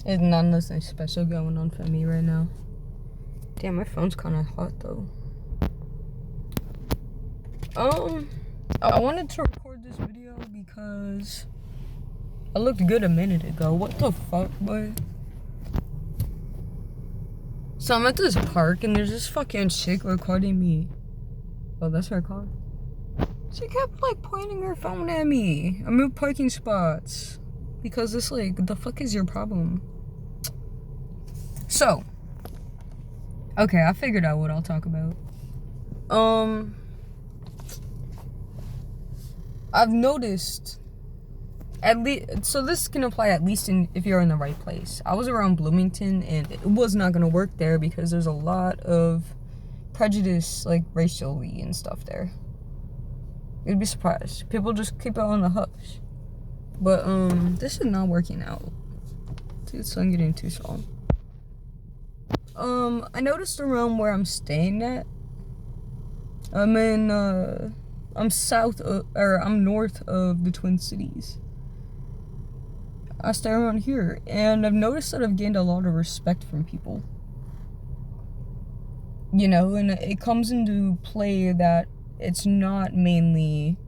There's not nothing special going on for me right now. Damn, my phone's kind of hot though. I wanted to record this video because I looked good a minute ago. What the fuck, boy? So I'm at this park and there's this fucking chick recording me. Oh, that's her car. She kept like pointing her phone at me. I moved parking spots because it's like, the fuck is your problem? So, okay, I figured out what I'll talk about. I've noticed, at least, so this can apply at least if you're in the right place. I was around Bloomington and it was not gonna work there because there's a lot of prejudice, like racially and stuff there. You'd be surprised. People just keep it on the hush. But this is not working out. Dude, it's getting too strong. I noticed around where I'm staying at, I'm north of the Twin Cities. I stay around here, and I've noticed that I've gained a lot of respect from people. You know, and it comes into play that it's not mainly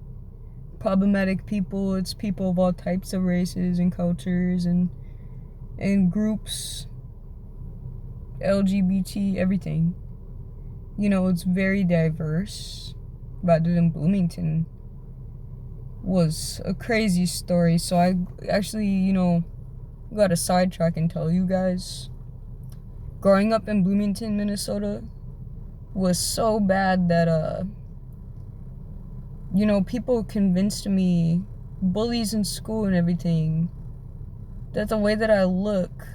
problematic people, it's people of all types of races and cultures and groups, LGBT, everything. You know, it's very diverse. Rather than Bloomington was a crazy story. So I actually, you know, got a sidetrack and tell you guys. Growing up in Bloomington, Minnesota was so bad that, you know, people convinced me, bullies in school and everything, that the way that I look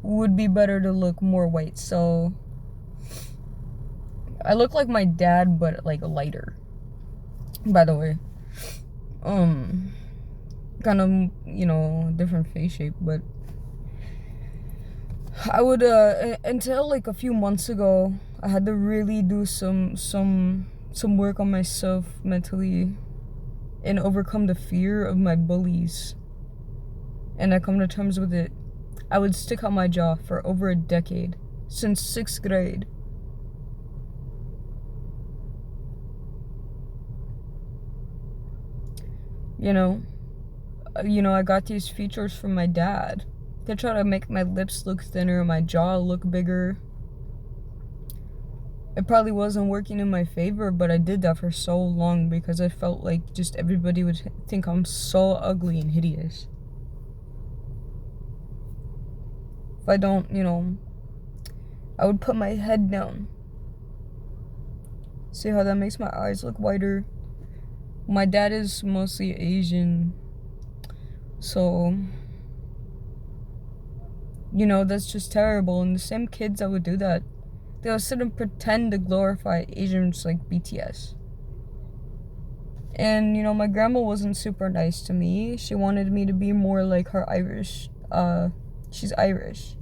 would be better to look more white. So I look like my dad, but like lighter. By the way, kind of, you know, different face shape, but I would until like a few months ago, I had to really do some work on myself mentally and overcome the fear of my bullies. And I come to terms with it. I would stick out my jaw for over a decade, since 6th grade. You know, I got these features from my dad. They try to make my lips look thinner, my jaw look bigger. It probably wasn't working in my favor, but I did that for so long because I felt like just everybody would think I'm so ugly and hideous. If I don't, you know, I would put my head down. See how that makes my eyes look whiter? My dad is mostly Asian, so, you know, that's just terrible. And the same kids that would do that, they'll sit and pretend to glorify Asians like BTS. And, you know, my grandma wasn't super nice to me. She wanted me to be more like her Irish. She's Irish.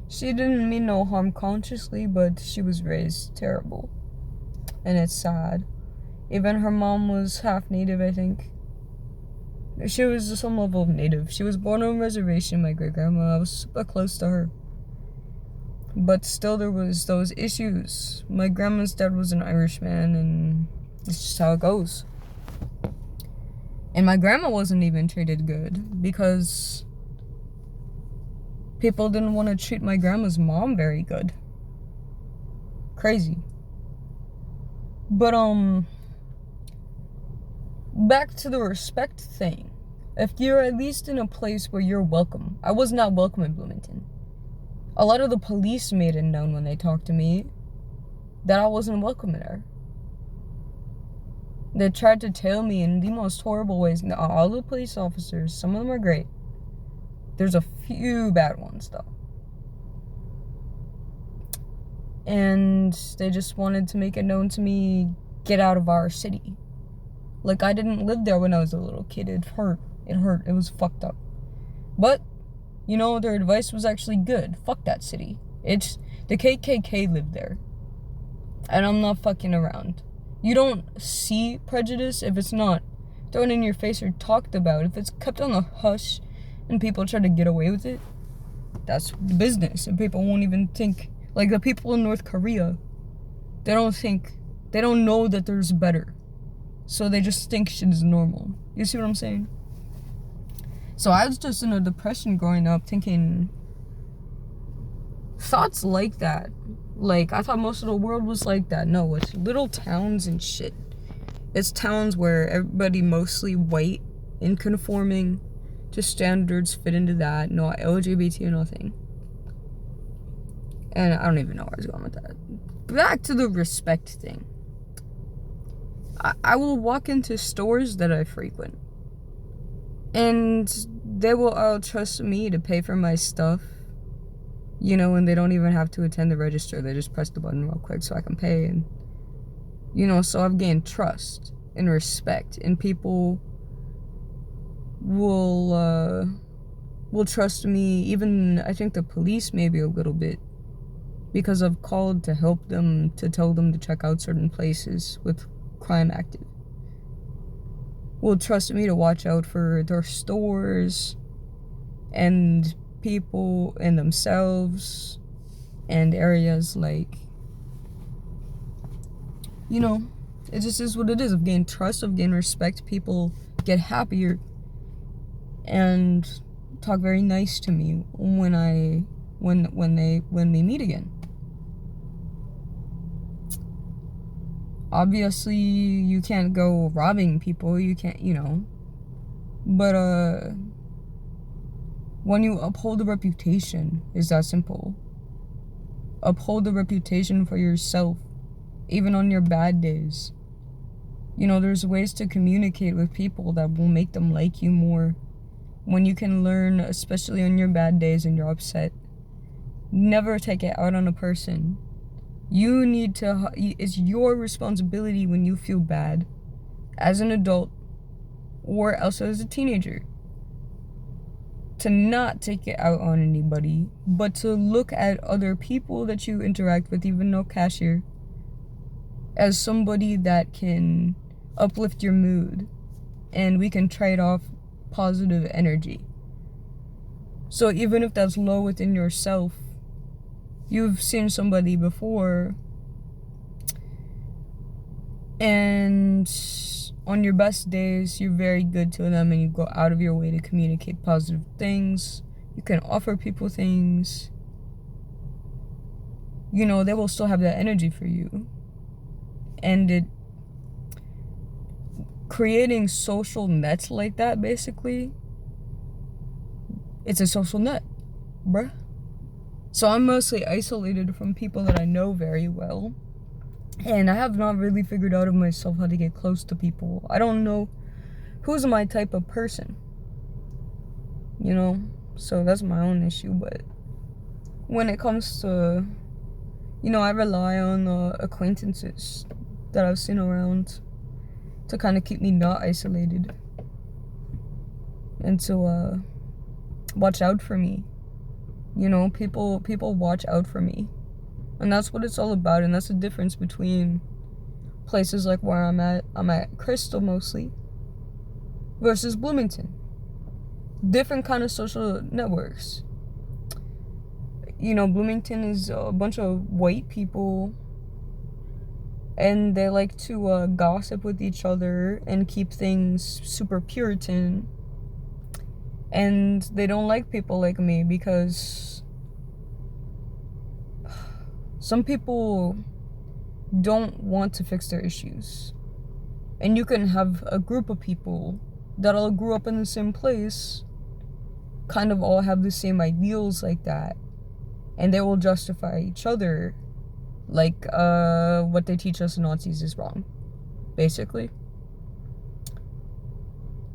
She didn't mean no harm consciously, but she was raised terrible. And it's sad. Even her mom was half Native, I think. She was some level of Native. She was born on a reservation, my great-grandma. I was super close to her. But still, there was those issues. My grandma's dad was an Irishman, and it's just how it goes. And my grandma wasn't even treated good, because people didn't want to treat my grandma's mom very good. Crazy. But, back to the respect thing. If you're at least in a place where you're welcome. I was not welcome in Bloomington. A lot of the police made it known when they talked to me that I wasn't welcome there. They tried to tell me in the most horrible ways. Now, all the police officers, some of them are great. There's a few bad ones, though. And they just wanted to make it known to me, get out of our city. Like, I didn't live there when I was a little kid. It hurt. It was fucked up. But, you know, their advice was actually good. Fuck that city. It's, the KKK lived there. And I'm not fucking around. You don't see prejudice if it's not thrown in your face or talked about. If it's kept on the hush and people try to get away with it, that's the business, and people won't even think, like the people in North Korea, they don't know that there's better, so they just think shit is normal. You see what I'm saying? So I was just in a depression growing up, thinking thoughts like that. Like, I thought most of the world was like that. No, it's little towns and shit. It's towns where everybody mostly white and conforming to standards, fit into that. No LGBT or nothing. And I don't even know where I was going with that. Back to the respect thing. I will walk into stores that I frequent, and they will all trust me to pay for my stuff, you know, and they don't even have to attend the register. They just press the button real quick so I can pay. And, you know, so I've gained trust and respect, and people will trust me. Even, I think the police maybe a little bit, because I've called to help them, to tell them to check out certain places with crime active. Will trust me to watch out for their stores and people and themselves and areas. Like, you know, it just is what it is. I've gained trust, I've gained respect. People get happier and talk very nice to me when we meet again. Obviously, you can't go robbing people, you can't, you know, but when you uphold a reputation, it's that simple. Uphold the reputation for yourself, even on your bad days. You know, there's ways to communicate with people that will make them like you more. When you can learn, especially on your bad days and you're upset, never take it out on a person. You need to, it's your responsibility when you feel bad as an adult or else as a teenager to not take it out on anybody, but to look at other people that you interact with, even no cashier, as somebody that can uplift your mood, and we can trade off positive energy. So even if that's low within yourself, you've seen somebody before, and on your best days, you're very good to them and you go out of your way to communicate positive things. You can offer people things. You know, they will still have that energy for you. And creating social nets like that, basically, it's a social net, bruh. So I'm mostly isolated from people that I know very well. And I have not really figured out of myself how to get close to people. I don't know who's my type of person, you know? So that's my own issue. But when it comes to, you know, I rely on acquaintances that I've seen around to kind of keep me not isolated. And to watch out for me. You know, people watch out for me. And that's what it's all about. And that's the difference between places like where I'm at Crystal mostly, versus Bloomington. Different kind of social networks. You know, Bloomington is a bunch of white people, and they like to gossip with each other and keep things super Puritan. And they don't like people like me because some people don't want to fix their issues. And you can have a group of people that all grew up in the same place, kind of all have the same ideals like that, and they will justify each other, like what they teach us Nazis is wrong, basically.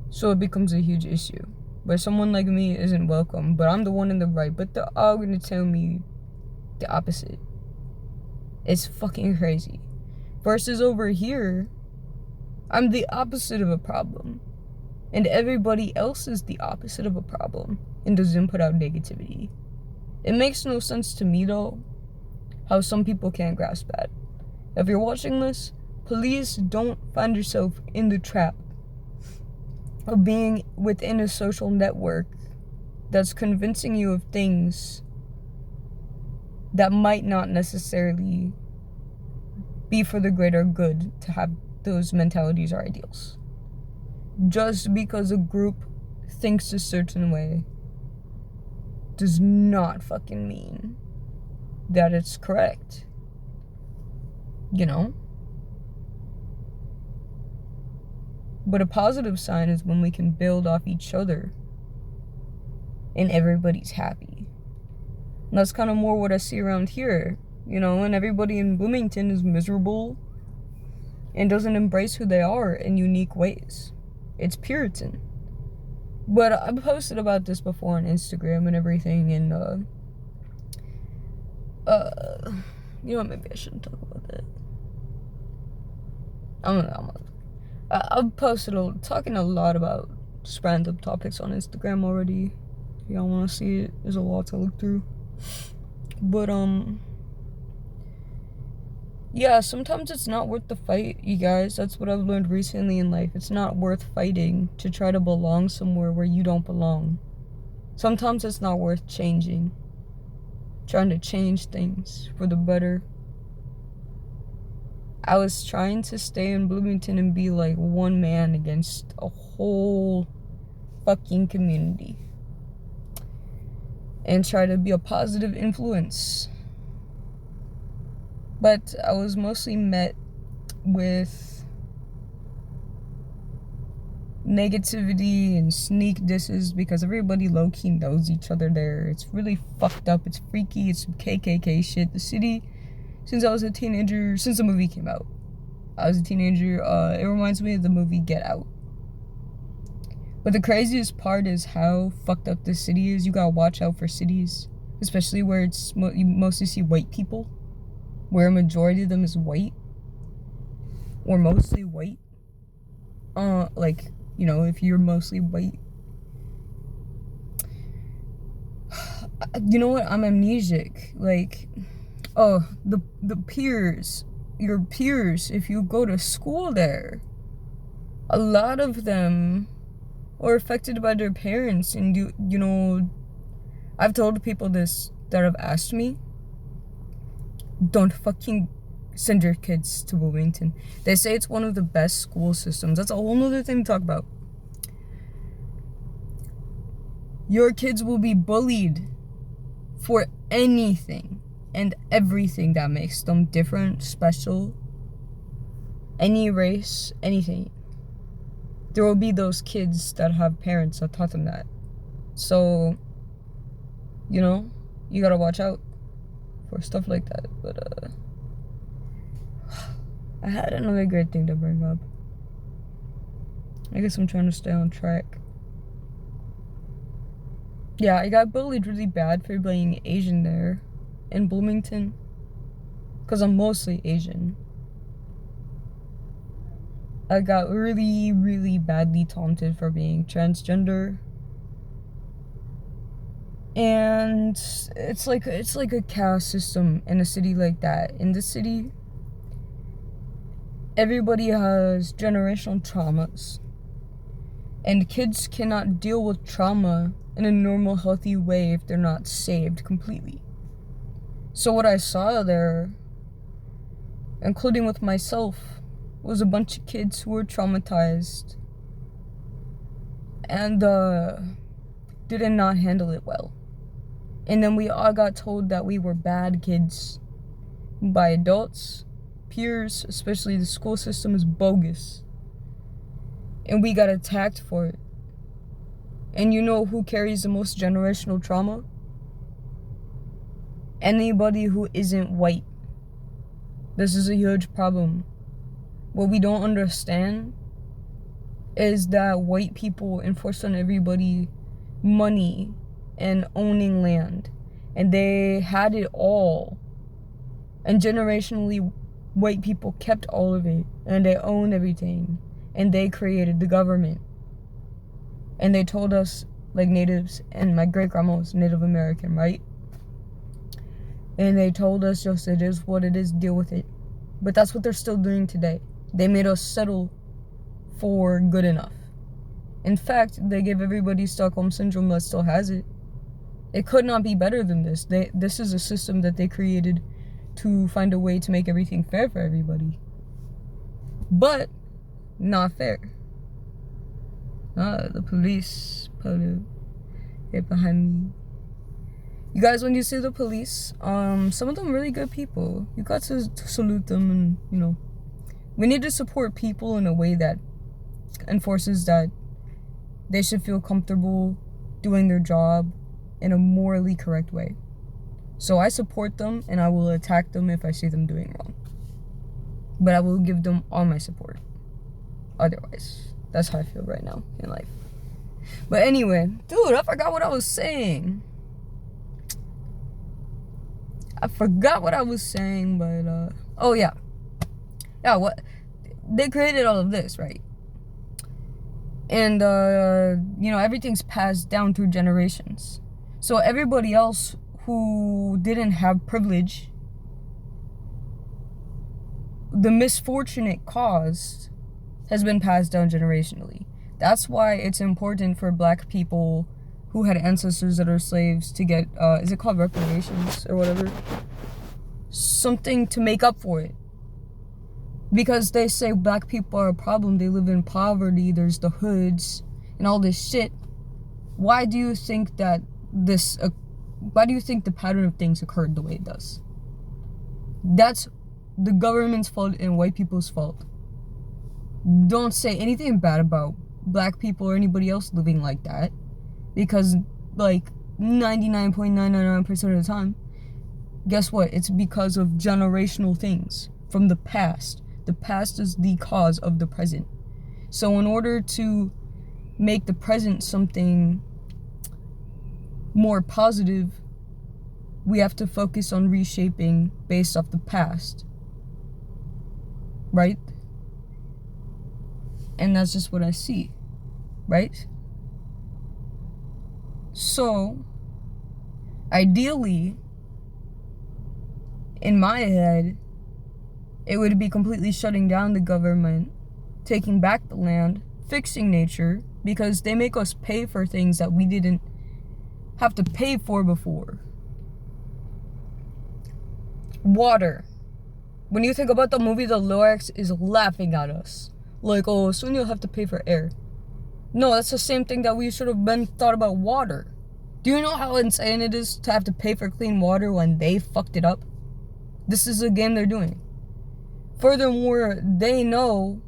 So it becomes a huge issue where someone like me isn't welcome, but I'm the one in the right, but they're all gonna tell me the opposite. It's fucking crazy. Versus over here, I'm the opposite of a problem, and everybody else is the opposite of a problem and doesn't put out negativity. It makes no sense to me though how some people can't grasp that. If you're watching this, please don't find yourself in the trap of being within a social network that's convincing you of things that might not necessarily be for the greater good to have those mentalities or ideals. Just because a group thinks a certain way does not fucking mean that it's correct. You know? But a positive sign is when we can build off each other and everybody's happy. And that's kind of more what I see around here, you know, and everybody in Bloomington is miserable and doesn't embrace who they are in unique ways. It's Puritan. But I've posted about this before on Instagram and everything, and you know what, maybe I shouldn't talk about that. I've posted talking a lot about just random topics on Instagram already. If y'all want to see it, there's a lot to look through. But yeah, sometimes it's not worth the fight, you guys. That's what I've learned recently in life. It's not worth fighting to try to belong somewhere where you don't belong. Sometimes it's not worth trying to change things for the better. I was trying to stay in Bloomington and be like one man against a whole fucking community. And try to be a positive influence. But I was mostly met with negativity and sneak disses because everybody low-key knows each other there. It's really fucked up. It's freaky. It's some KKK shit. The city, since I was a teenager, since the movie came out, I was a teenager, it reminds me of the movie Get Out. But the craziest part is how fucked up this city is. You gotta watch out for cities, especially where you mostly see white people, where a majority of them is white, or mostly white. Like, you know, if you're mostly white. You know what? I'm amnesic. Like, the peers, your peers, if you go to school there, a lot of them are affected by their parents. And you know, I've told people this that have asked me, don't fucking send your kids to Bloomington. They say it's one of the best school systems. That's a whole nother thing to talk about. Your kids will be bullied for anything and everything that makes them different, special, any race, anything. There will be those kids that have parents that taught them that. So, you know, you gotta watch out for stuff like that. But I had another great thing to bring up. I guess I'm trying to stay on track. Yeah, I got bullied really bad for being Asian there in Bloomington, because I'm mostly Asian. I got really, really badly taunted for being transgender. And it's like a caste system in a city like that. In this city, everybody has generational traumas. And kids cannot deal with trauma in a normal, healthy way if they're not saved completely. So what I saw there, including with myself, was a bunch of kids who were traumatized and did not handle it well. And then we all got told that we were bad kids by adults, peers, especially the school system is bogus. And we got attacked for it. And you know who carries the most generational trauma? Anybody who isn't white. This is a huge problem. What we don't understand is that white people enforced on everybody money and owning land. And they had it all. And generationally, white people kept all of it. And they owned everything. And they created the government. And they told us, like natives, and my great-grandma was Native American, right? And they told us just, it is what it is, deal with it. But that's what they're still doing today. They made us settle for good enough. In fact, they gave everybody Stockholm Syndrome that still has it. It could not be better than this. This is a system that they created to find a way to make everything fair for everybody. But not fair. The police right behind me. You guys, when you see the police, some of them really good people. You got to salute them, and you know, we need to support people in a way that enforces that they should feel comfortable doing their job in a morally correct way. So I support them, and I will attack them if I see them doing wrong. But I will give them all my support. Otherwise, that's how I feel right now in life. But anyway, dude, I forgot what I was saying. But oh yeah, what they created all of this, right? And you know, everything's passed down through generations. So everybody else who didn't have privilege, the misfortune it caused has been passed down generationally. That's why it's important for black people who had ancestors that are slaves to get, is it called reparations or whatever? Something to make up for it. Because they say black people are a problem, they live in poverty, there's the hoods, and all this shit. Why do you think that why do you think the pattern of things occurred the way it does? That's the government's fault and white people's fault. Don't say anything bad about black people or anybody else living like that. Because, like, 99.999% of the time, guess what? It's because of generational things from the past. The past is the cause of the present. So in order to make the present something more positive, we have to focus on reshaping based off the past. Right? And that's just what I see. Right? So, ideally, in my head, it would be completely shutting down the government, taking back the land, fixing nature, because they make us pay for things that we didn't have to pay for before. Water. When you think about the movie, the Lorax is laughing at us. Like, oh, soon you'll have to pay for air. No, that's the same thing that we should have been thought about water. Do you know how insane it is to have to pay for clean water when they fucked it up? This is a game they're doing. Furthermore, they know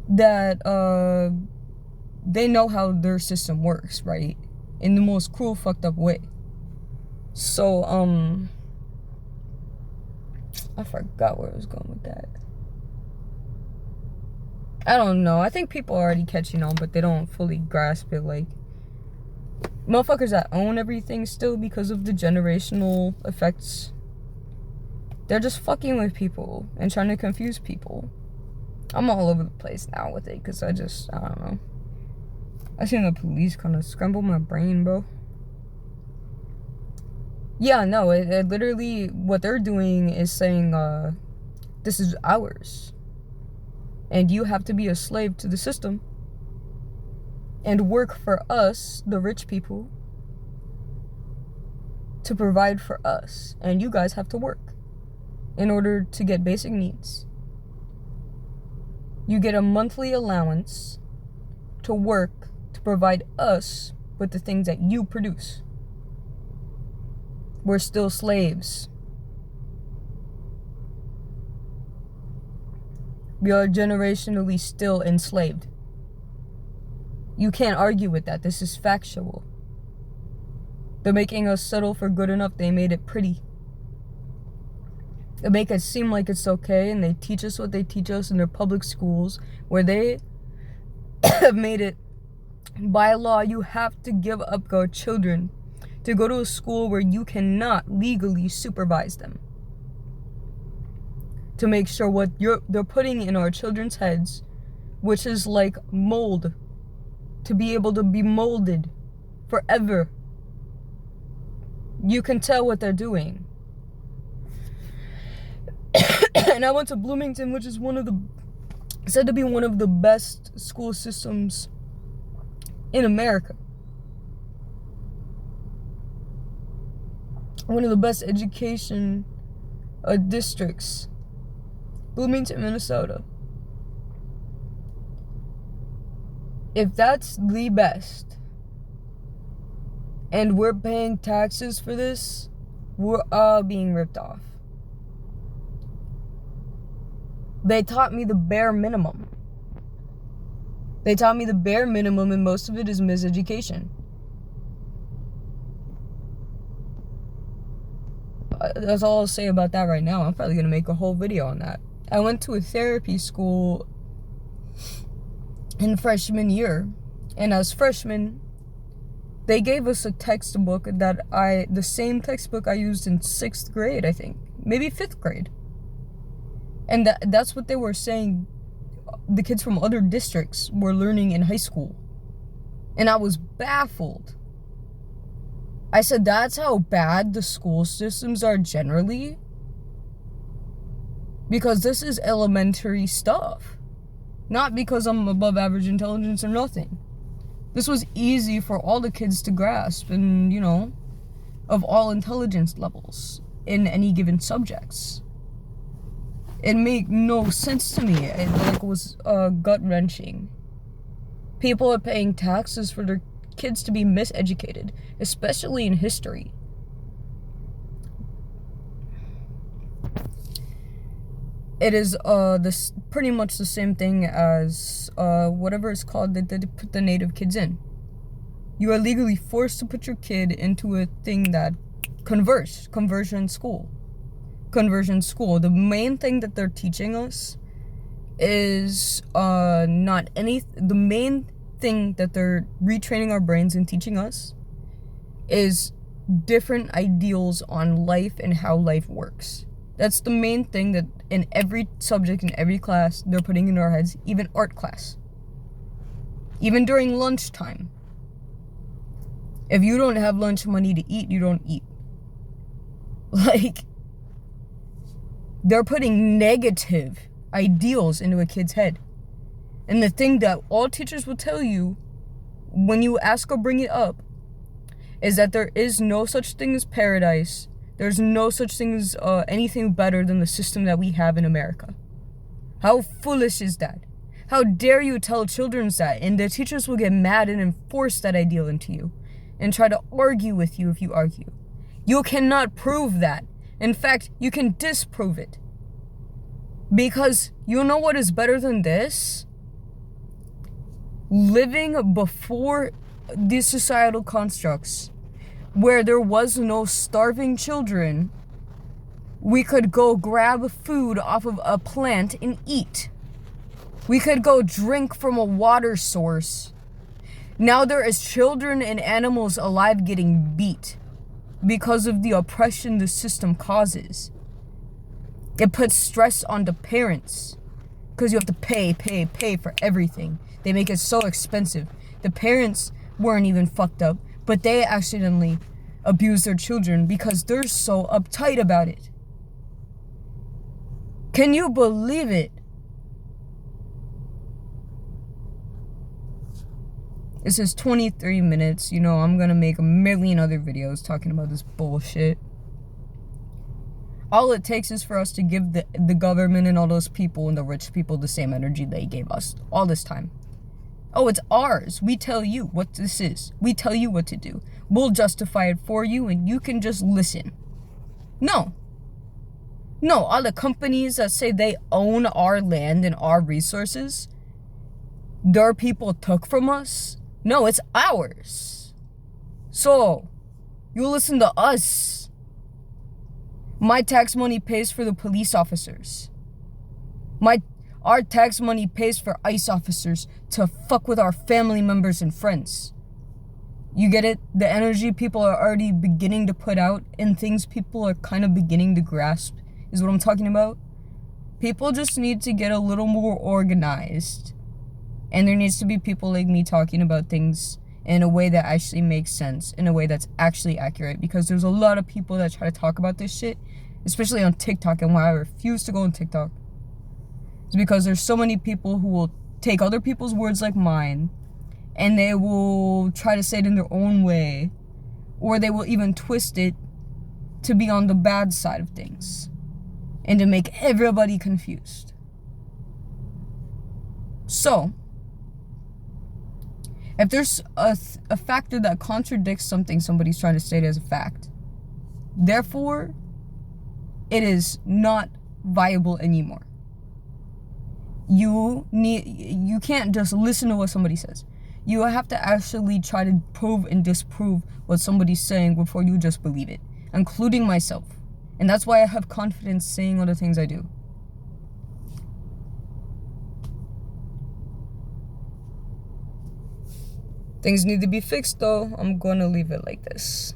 that, they know how their system works, right? In the most cruel, fucked up way. So, I forgot where I was going with that. I don't know. I think people are already catching on, but they don't fully grasp it. Like, motherfuckers that own everything still because of the generational effects, they're just fucking with people and trying to confuse people. I'm all over the place now with it because I don't know. I seen the police kind of scramble my brain, bro. Yeah, no, it literally, what they're doing is saying, this is ours. And you have to be a slave to the system and work for us, the rich people, to provide for us. And you guys have to work in order to get basic needs. You get a monthly allowance to work to provide us with the things that you produce. We're still slaves. We are generationally still enslaved. You can't argue with that. This is factual. They're making us settle for good enough. They made it pretty. They make it seem like it's okay, and they teach us what they teach us in their public schools, where they have made it by law you have to give up your children to go to a school where you cannot legally supervise them, to make sure what they're putting in our children's heads, which is like mold, to be able to be molded forever. You can tell what they're doing. And I went to Bloomington, which is said to be one of the best school systems in America. one of the best education districts, Bloomington, Minnesota. If that's the best, and we're paying taxes for this, we're all being ripped off. They taught me the bare minimum. They taught me the bare minimum, and most of it is miseducation. That's all I'll say about that right now. I'm probably going to make a whole video on that. I went to a therapy school in freshman year, and as freshmen, they gave us a textbook the same textbook I used in 6th grade, I think. Maybe 5th grade. And that's what they were saying the kids from other districts were learning in high school. And I was baffled. I said, that's how bad the school systems are generally? Because this is elementary stuff. Not because I'm above average intelligence or nothing. This was easy for all the kids to grasp and, of all intelligence levels in any given subjects. It made no sense to me. It was gut-wrenching. People are paying taxes for their kids to be miseducated, especially in history. It is this pretty much the same thing as whatever it's called that they put the native kids in. You are legally forced to put your kid into a thing that conversion school. The main thing that they're teaching us is the main thing that they're retraining our brains and teaching us is different ideals on life and how life works. That's the main thing that in every subject, in every class, they're putting in our heads, even art class. Even during lunchtime. If you don't have lunch money to eat, you don't eat. They're putting negative ideals into a kid's head. And the thing that all teachers will tell you when you ask or bring it up is that there is no such thing as paradise. There's no such thing as anything better than the system that we have in America. How foolish is that? How dare you tell children that? And the teachers will get mad and enforce that ideal into you and try to argue with you if you argue. You cannot prove that. In fact, you can disprove it. Because you know what is better than this? Living before these societal constructs where there was no starving children, we could go grab food off of a plant and eat. We could go drink from a water source. Now there is children and animals alive getting beat because of the oppression the system causes. It puts stress on the parents because you have to pay for everything. They make it so expensive. The parents weren't even fucked up, but they accidentally abuse their children because they're so uptight about it. Can you believe it? This is 23 minutes. I'm gonna make a million other videos talking about this bullshit. All it takes is for us to give the government and all those people and the rich people the same energy they gave us all this time. Oh, it's ours. We tell you what this is. We tell you what to do. We'll justify it for you and you can just listen. No, all the companies that say they own our land and our resources, their people took from us. No, it's ours. So, you listen to us. My tax money pays for the police officers. Our tax money pays for ICE officers to fuck with our family members and friends. You get it? The energy people are already beginning to put out and things people are kind of beginning to grasp is what I'm talking about. People just need to get a little more organized. And there needs to be people like me talking about things in a way that actually makes sense, in a way that's actually accurate. Because there's a lot of people that try to talk about this shit, especially on TikTok, and why I refuse to go on TikTok. It's because there's so many people who will take other people's words like mine and they will try to say it in their own way, or they will even twist it to be on the bad side of things and to make everybody confused. So, if there's a factor that contradicts something somebody's trying to state as a fact, therefore, it is not viable anymore. You can't just listen to what somebody says. You have to actually try to prove and disprove what somebody's saying before you just believe it, including myself. And that's why I have confidence saying all the things I do. Things need to be fixed though. I'm gonna leave it like this.